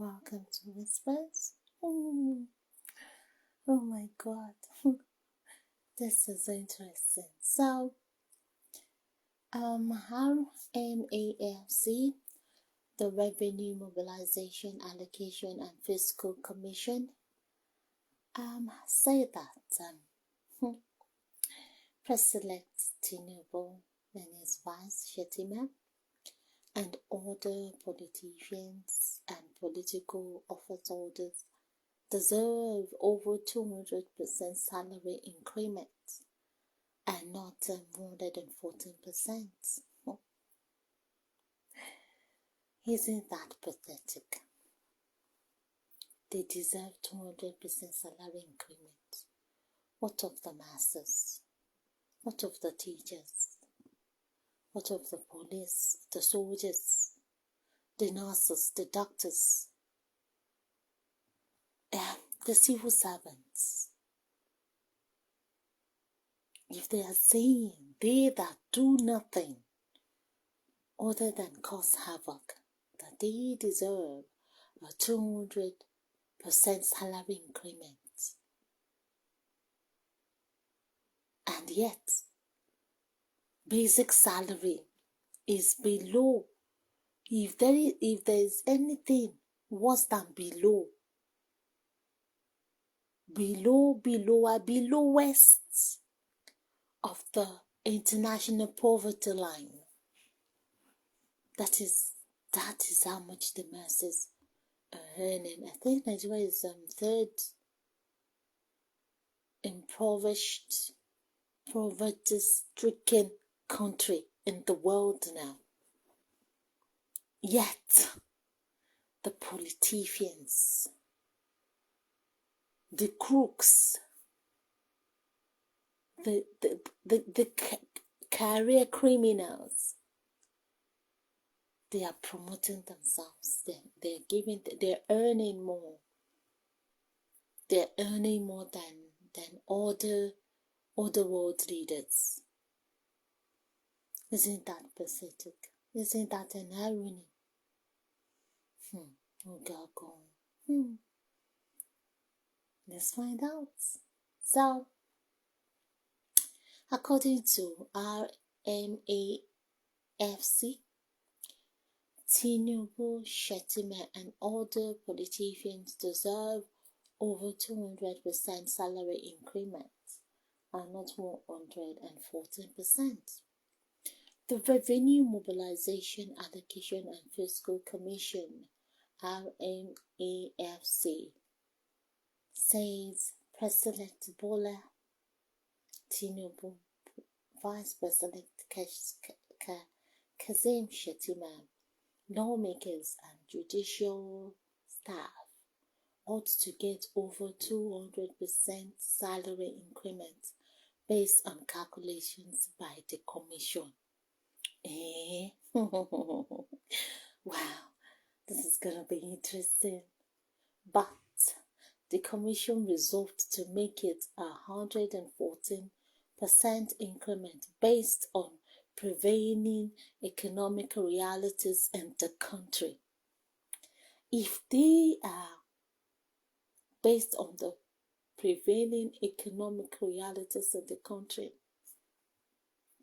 Welcome to Whispers. Oh my god, this is interesting. So, RMAFC, the Revenue Mobilization, Allocation and Fiscal Commission, say that President Tinubu and his vice Shetima and other Polithiefians and political office holders deserve over 200% salary increment and not more than 14%. Isn't that pathetic? They deserve 200% salary increment. What of the masses? What of the teachers? What of the police, the soldiers, the nurses, the doctors, and the civil servants? If they are saying they that do nothing other than cause havoc, that they deserve a 200% salary increment, and yet basic salary is below, if there is anything worse than below lowest of the international poverty line. That is how much the masses are earning. I think Nigeria is third impoverished, poverty-stricken country in the world now. Yet, the Polithiefians, the crooks, the career criminals, they are promoting themselves. They're earning more. They're earning more than other world leaders. Isn't that pathetic? Isn't that an irony? Oh God. Let's find out. So, according to RMAFC, Tinubu, Shetima and other Polithiefians deserve over 200% salary increment and not 114%. The Revenue Mobilization, Allocation and Fiscal Commission, RMAFC, says President Bola Tinubu, Vice President Kazim Shetima, lawmakers and judicial staff ought to get over 200% salary increment based on calculations by the commission. Wow, this is gonna be interesting. But the commission resolved to make it 114% increment based on prevailing economic realities in the country. If they are based on the prevailing economic realities in the country,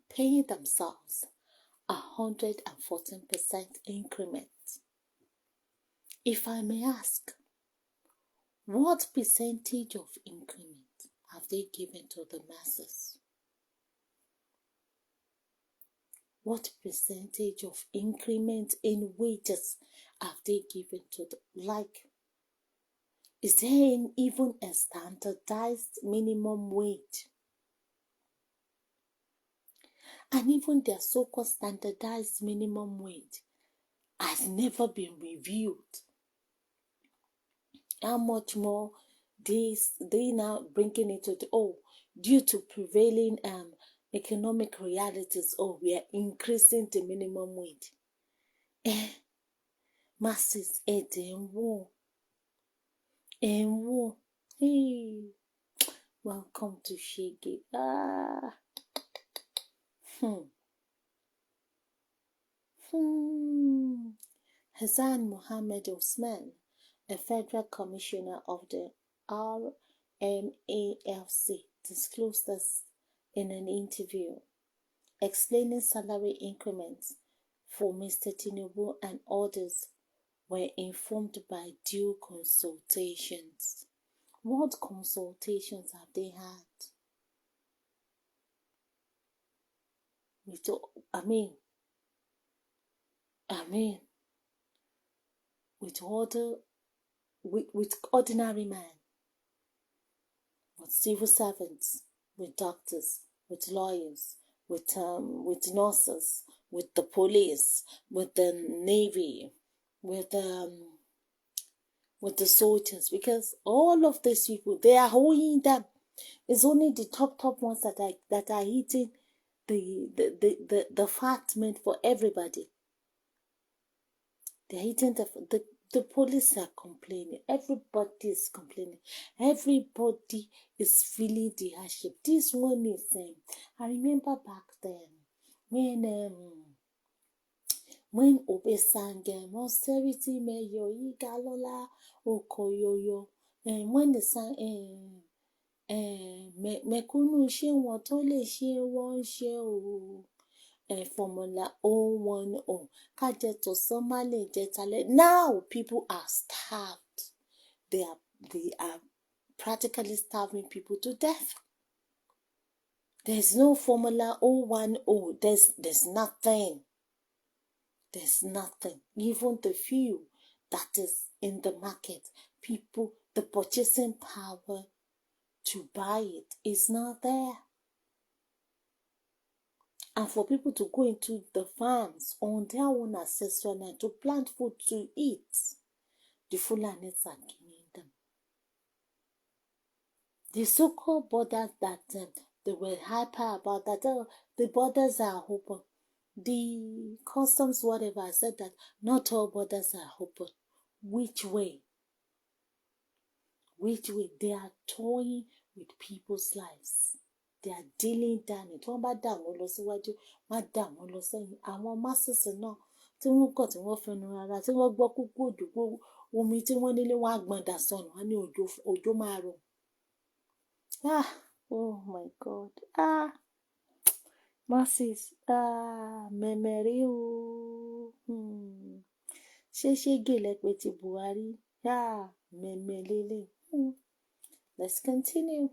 paying themselves 114% increment, if I may ask, what percentage of increment have they given to the masses? What percentage of increment in wages have they given to is there even a standardized minimum wage? And even their so-called standardized minimum wage has never been reviewed. How much more they now bringing it to due to prevailing economic realities, we are increasing the minimum wage. Masses in war. Hey, welcome to Shege. Hassan Mohammed Osman, a federal commissioner of the RMAFC, disclosed this in an interview, explaining salary increments for Mr. Tinubu and others were informed by due consultations. What consultations have they had? With ordinary men, with civil servants, with doctors, with lawyers, with nurses, with the police, with the navy, with the soldiers, because all of these people, they are owing them. It's only the top ones that are eating the fat meant for everybody. They're eating the police are complaining. Everybody is complaining. Everybody is feeling the hardship. This one is I remember back then when Obe sang austerity mayor Igalola Okoyoyo, and when the sang mekunu ṣe wọn tó lè ṣe wọn ṣe o. Formula 010. Kajeto Somali Jetale. Now people are starved. They are practically starving people to death. There's no Formula 010. There's nothing. There's nothing. Even the few that is in the market, people, the purchasing power to buy it is not there. And for people to go into the farms on their own ancestral land to plant food to eat, the Fulanis are killing them. The so-called borders that they were hyper about, that the borders are open. The customs, whatever, said that not all borders are open. Which way? Which way? They are toying with people's lives. They are dealing damage. Wọ́n bá dà wọ́n lọ síwájú, wọ́n á dà wọ́n lọ sẹ́yìn. Àwọn masses náà tí wọ́n kọ̀ tí wọ́n fẹnu ara, tí wọ́n gbọ́ kúkú òdògbò omi tí wọ́n nílé wọ́n á gbọ̀n dà sọnù. Wọ́n ní òjò máa rọ̀. Oh my God. Masses. Mẹ̀mẹ̀rí o. Ṣé gèlè pé ti Buhari? Mẹ̀mẹ̀ lélẹ̀. Let's continue.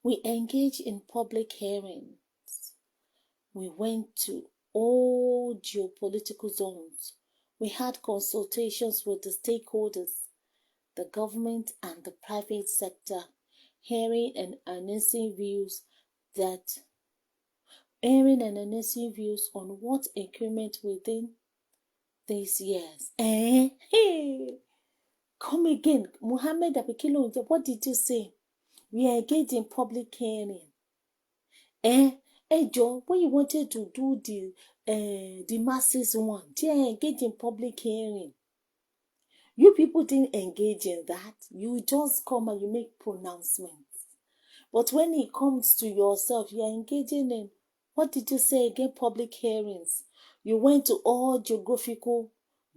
We engaged in public hearings. We went to all geopolitical zones. We had consultations with the stakeholders, the government and the private sector, hearing and announcing views on what increment within these years. Come again, Muhammad Abikilo, what did you say? We are engaged in public hearing. Joe, when you wanted to do the masses one, they engage in public hearing. You people didn't engage in that. You just come and you make pronouncements. But when it comes to yourself, you are engaging in, what did you say again? Public hearings. You went to all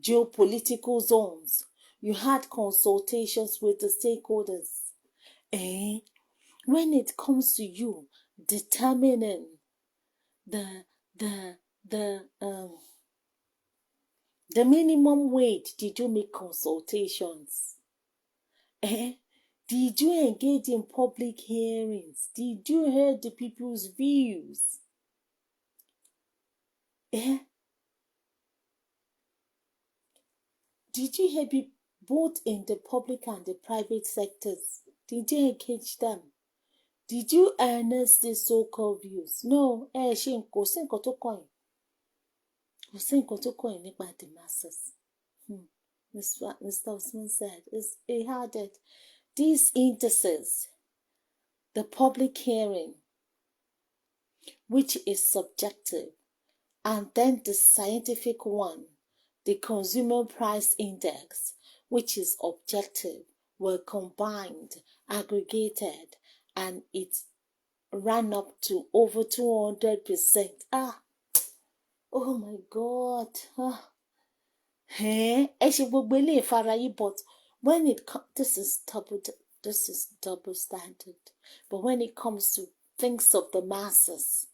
geopolitical zones. You had consultations with the stakeholders. When it comes to you determining the minimum wage, did you make consultations? Did you engage in public hearings? Did you hear the people's views? Did you hear people both in the public and the private sectors? Did you engage them? Did you harness the so-called views? No, kò sí nǹkan tó kàn yín. Kò sí nǹkan tó kàn yín nípa the masses. Mr. Osman said, he had it. These indices, the public hearing, which is subjective, and then the scientific one, the consumer price index, which is objective, were combined, aggregated, and it ran up to over 200%. Oh my God. But when it comes, this is double standard. But when it comes to things of the masses,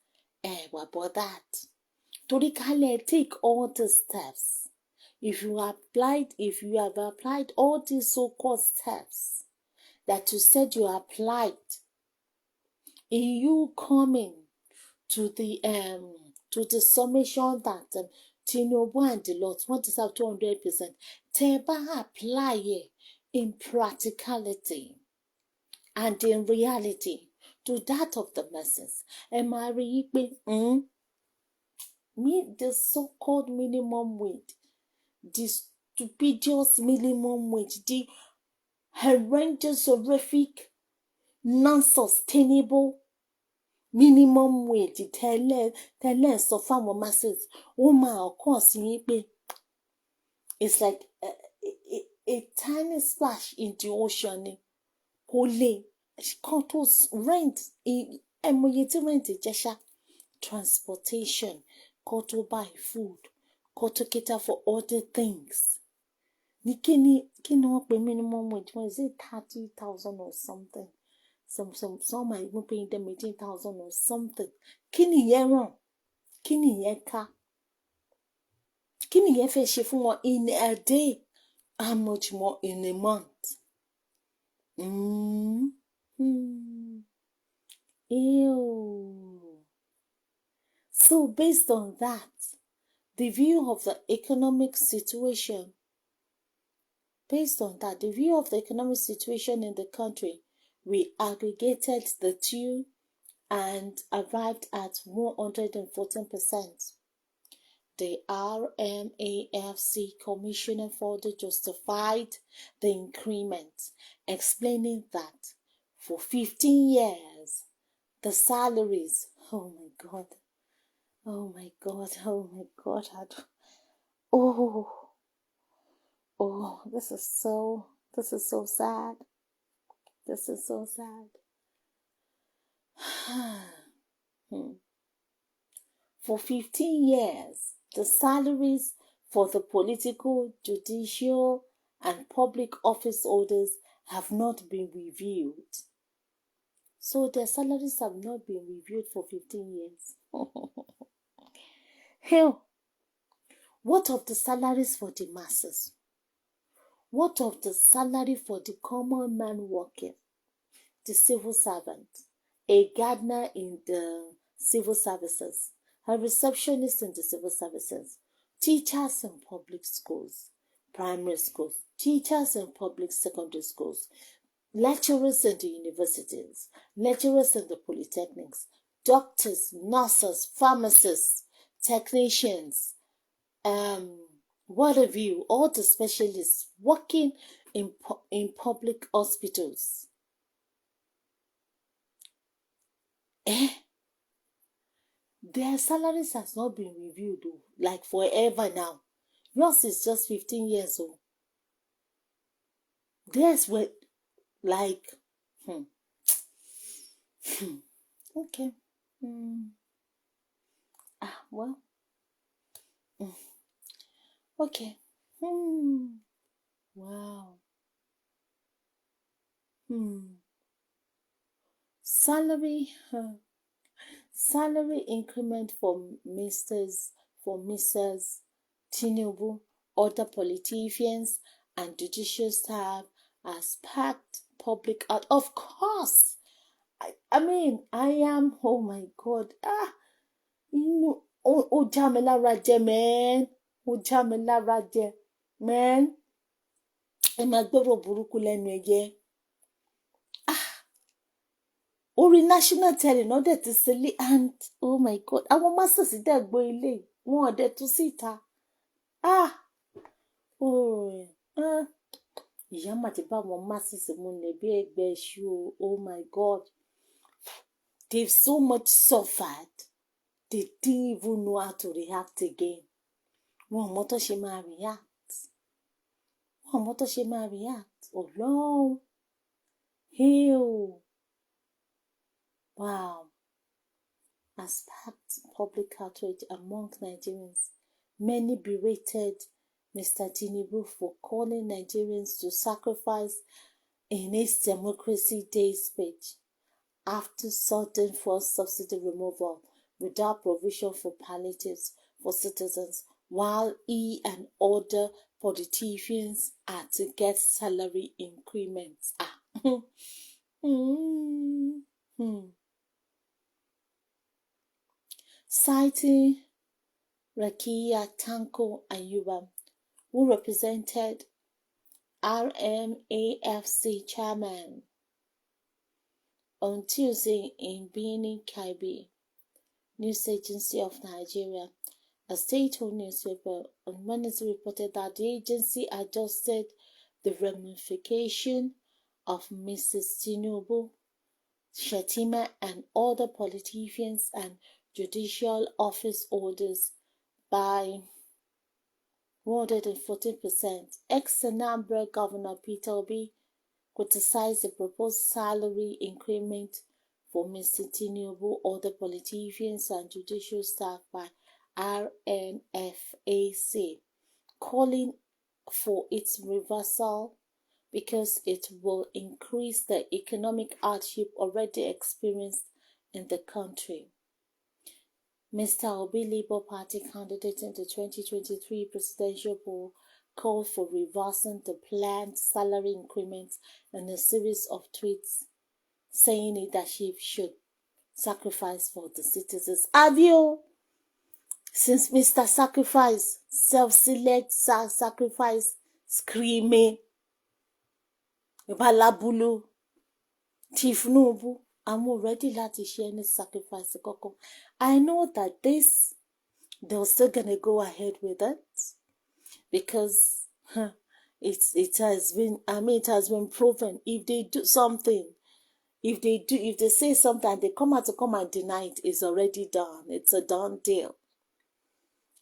what about that? Torikale, take all the steps. If you have applied all these so-called steps that you said you applied, in you coming to the summation that Tinubu and the Lord want to have 200%, Teba apply it in practicality and in reality to that of the masses. And meet the so-called minimum wage, the stupendous minimum wage, the horrendous, horrific, non-sustainable minimum wage tẹ́lẹ̀ sọ fáwọn masses ó máa kàn sí yín pé it's like a tiny splash in the ocean ni kò lè kàn tó rent ẹmọye tí rent jẹ́ ṣá transportation kàn tó buy food kàn tó cater for other things ní kí ni wọ́n pè minimum wage wọ́n is it 30,000 or something. Some are even paying them 18,000 or something. Kini yẹn ràn? Kini yẹn ká? Kini yẹn fẹ́ ṣe fún wọn in a day? How much more in a month? Ew. So based on that, the view of the economic situation in the country, we aggregated the two and arrived at 114%. The RMAFC Commissioner further justified the increment, explaining that for 15 years, the salaries, oh my God, this is so sad. This is so sad. For 15 years, the salaries for the political, judicial, and public office holders have not been reviewed. So their salaries have not been reviewed for 15 years. Hell, what of the salaries for the masses? What of the salary for the common man working, the civil servant, a gardener in the civil services, a receptionist in the civil services, teachers in public schools, primary schools, teachers in public secondary schools, lecturers in the universities, lecturers in the polytechnics, doctors, nurses, pharmacists, technicians, what have you, all the specialists working in public hospitals. Their salaries has not been reviewed, like forever now. Yours is just 15 years old. Theirs were like, okay. Well. Okay. Wow. Salary increment for Mrs. Tinubu, other Polithiefians, and judicial staff has sparked public out. Of course. I mean, I am, oh my God. Jamila Raja, man. Jamila Raja, man. Emagboro buruku lẹ́nu ẹ̀jẹ̀. Orí national telly náà dẹ̀ ti sílé and oh my God, àwọn masses dẹ̀ gbọ́ ilé wọn dẹ̀ tún síta. Ìyá mà ti bá àwọn masses múlẹ̀ bí ẹgbẹ́ iṣu. Oh my God, they've so much suffered, they didn't even know how to react again. Wọn mọ̀ tó ṣe máa react. Ọlọ́run. Hell. Wow. Has sparked public outrage among Nigerians. Many berated Mr. Tinubu for calling Nigerians to sacrifice in his Democracy Day speech after sudden fuel subsidy removal without provision for palliatives for citizens, while he and other Polithiefians are to get salary increments. Citing Rakia Tanko Ayuba, who represented RMAFC chairman on Tuesday in Benin, Kaibi, news agency of Nigeria, a state-owned newspaper on Wednesday reported that the agency adjusted the ramification of Mrs. Tinubu, Shetima, and other Polithiefians and judicial office orders by 114%. Ex-Anambra Governor Peter Obi criticized the proposed salary increment for Mr. Tinubu, other Polithiefians and judicial staff by RMAFC, calling for its reversal because it will increase the economic hardship already experienced in the country. Mr. Obi, Labour Party candidate in the 2023 presidential poll, called for reversing the planned salary increments in a series of tweets, saying leadership should sacrifice for the citizens. Have you? Since Mr. Sacrifice, self-select sacrifice, screaming, Balabulu, Tifnubu, I'm ready to share any sacrifice. I know that they're still gonna go ahead with it because it has been proven. If they do something, if they say something and they come and deny it, it's already done. It's a done deal.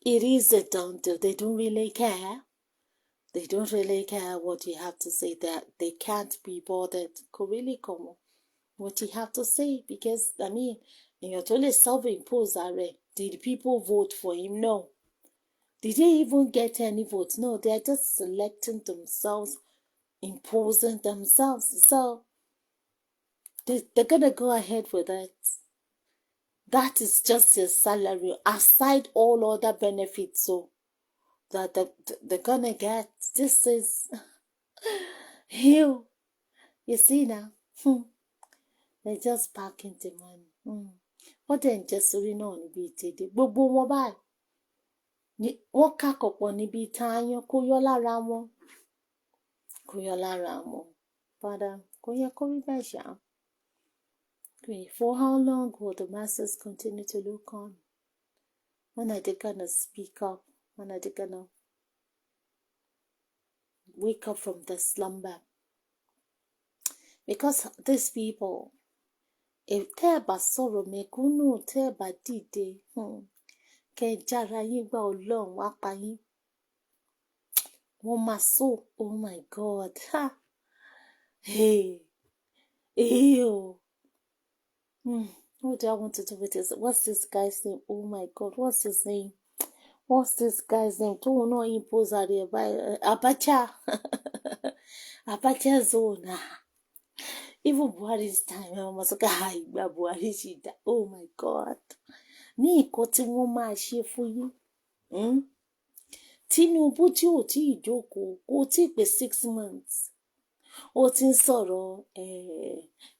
It is a done deal. They don't really care. They don't really care what you have to say. That they can't be bothered. Really come on. What you have to say, because you're totally self-imposed already. Did people vote for him? No. Did they even get any votes? No, they're just selecting themselves, imposing themselves. So they're gonna go ahead with it. That is just your salary, aside all other benefits. So that they're gonna get. This is you see now. They're just packing the money. What then just so you know be today. Gbogbo wọn báyìí. Wọ́n kàkọ̀pọ̀ níbi táyán kó yọ lára wọn. Padà kò yẹ kó rí bẹ́ẹ̀ ṣá. For how long will the masses continue to look on? When are they gonna speak up? When are they gonna wake up from the slumber? Because these people, if tẹ́ ẹ bá sọ̀rọ̀ mẹ̀kúnnù, tẹ́ ẹ bá dìde, kẹ́ jára yín gbá Ọlọ́run wá pa yín. Wọ́n máa sọ, oh my God. Hey. Ew. What do I want to do with this? What's this guy's name? Oh my God, what's his name? What's this guy's name? Don't know impose Abacha. Abacha zone. Even Buhari's time, I was like, Buhari shida. Oh my God. Ní nǹkan tí wọ́n máa ṣe fún yín. Tinubu tí ò tí ì jókòó, kò tí ì pé 6 months. Ó ti ń sọ̀rọ̀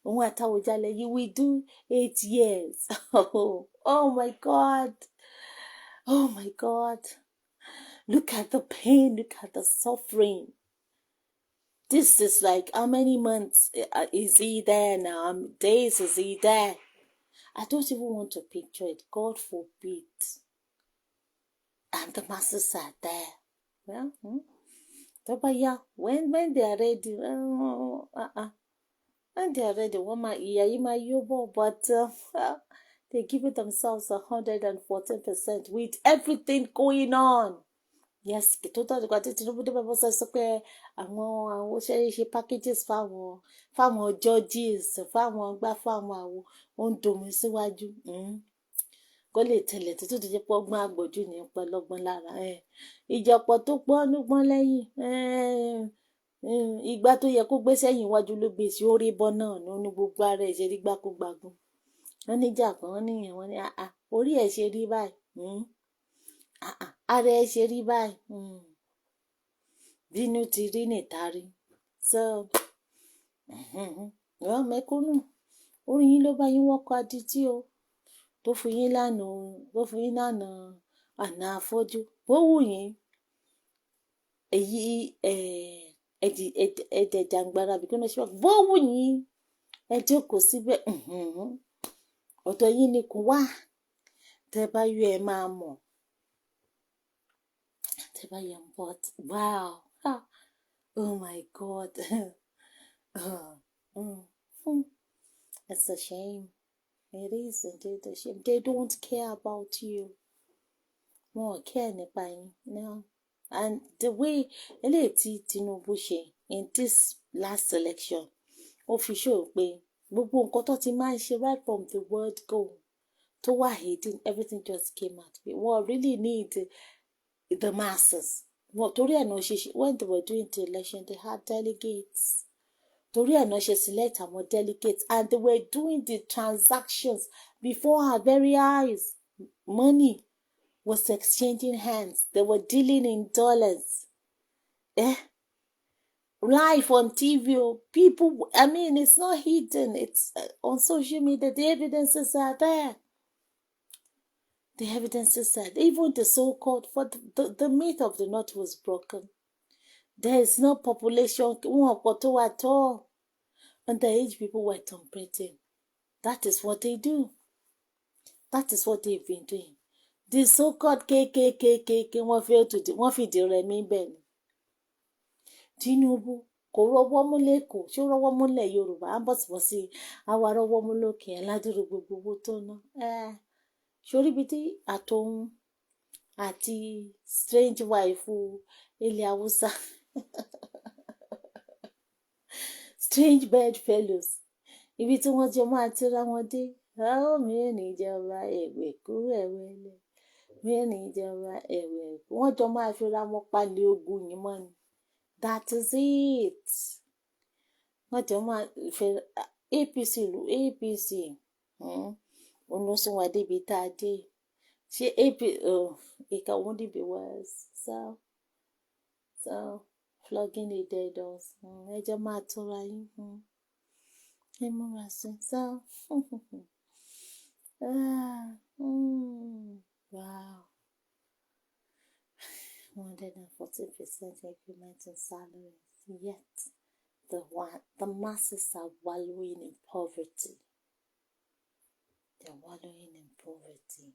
òun àtàwùjalẹ̀, you will do 8 years. Oh my God. Oh my God. Look at the pain, look at the suffering. This is like, how many months is he there now? How many days is he there? I don't even want to picture it. God forbid. And the masses are there. Well, but yeah, when they are ready, when they are ready, but they give it themselves 114% with everything going on. Yes, total àwọn ṣe packages fáwọn judges, fáwọn gbá fáwọn ó ń domi síwájú. kó lè tẹ̀lẹ̀ tó ti jẹ́ pọ́gbọ́n àgbọ̀jù ní pẹlọgbọ́n lára ìjọpọ̀ tó pọ́n lẹ́yìn ìgbà tó yẹ kó gbé sẹ́yìn iwájú ló gbé sí orí bọ́ náà ní gbogbo ara ẹ̀ ṣe rí gbákúgbàgùn wọ́n níjà kan wọ́n níyàn wọ́n ní orí ẹ̀ ṣe rí báyìí ara ẹ̀ ṣe rí báyìí bínú ti rí nìtarí so wọ́n mẹ́kúnnù orí yín ló bá yín wọ́kọ̀ adití o tó fún yín lánàá àná afọ́jú bó wù yín èyí ẹ̀jẹ̀ jàǹgbara bí kí wọ́n ṣe bó wù yín ẹ jókòó síbẹ̀ ọ̀dọ̀ yín ni kò wá tẹ́ bá yọ ẹ máa mọ̀ tẹ́ bá yọ but wow oh my God it's a shame. It is indeed a shame. They don't care about you. Wọ́n care nípa yín now. And the way eléyìí tí Tinubu ṣe in this last election ó fi show pé gbogbo nǹkan tó ti máa ń ṣe right from the word go tó wà hidden everything just came out. Wọ́n really need the masses. Wọ́n torí ẹ̀ náà ṣe when they were doing the election they had delegates. Torí ẹ̀ náà ṣe select àwọn delegates and they were doing the transactions before our very eyes. Money was exchanging hands. They were dealing in dollars. Live on TV. People, I mean, it's not hidden. It's on social media. The evidences are there. The evidences are there. Even the so-called, the myth of the North was broken. There is no population at all. Underage people were temperating. That is what they do. That is what they've been doing. The so-called KKK wọ́n fìdí rẹmi bẹ́ẹ̀ ni. Tinubu kò rọwọ́ mú lẹ́kọ̀ọ́ ṣé ó rọwọ́ múlẹ̀ Yorùbá á bọ̀sibọ̀sí àwa rọwọ́ mú lókè ẹ̀ ládùúrú gbogbo owó tó ná. Sórí ibi tí àtòun àti strange wife ilẹ̀ Haúsá strange bedfellows ibi tí wọ́n jọ máa tíra wọn dé mi ò ní ìjọba ẹ̀wẹ̀ kú ẹ̀wẹ̀lẹ̀ mi ò ní ìjọba ẹ̀wẹ̀ kú wọ́n jọ máa fi ra wọn palẹ̀ ogun yìí mọ́ ni that is it wọ́n jọ máa fẹ́ APC olóṣùn wa débi tá a dé ṣé ìka wọn dìbò was so flogging the dead horse ẹ jọ máa tóra yín ẹ múra sí so wow 140% increment in salaries yet the masses are wallowing in poverty. They're wallowing in poverty.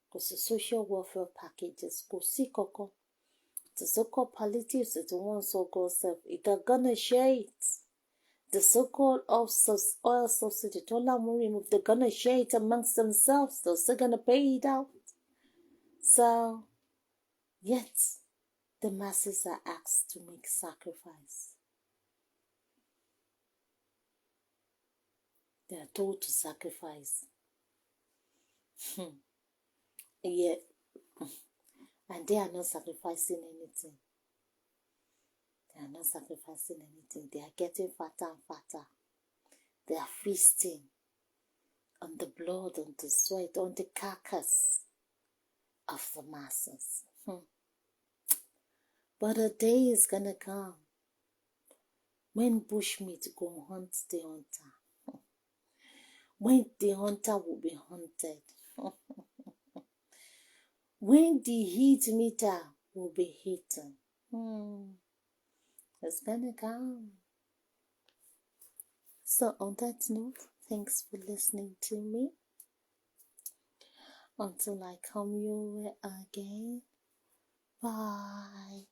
Because the social welfare packages kò sí kankan. The so-called palliatives that the ones so God self, they're gonna share it. The so-called oil subsidy, they're gonna share it amongst themselves. They're still gonna pay it out. So, yet, the masses are asked to make sacrifice. They are told to sacrifice. Yeah. And they are not sacrificing anything. They are not sacrificing anything. They are getting fatter and fatter. They are feasting on the blood, on the sweat, on the carcass of the masses. But a day is gonna come when bushmeat go hunt the hunter. When the hunter will be hunted. When the heat meter will be hitting. It's gonna come. So on that note, thanks for listening to me. Until I come your way again. Bye.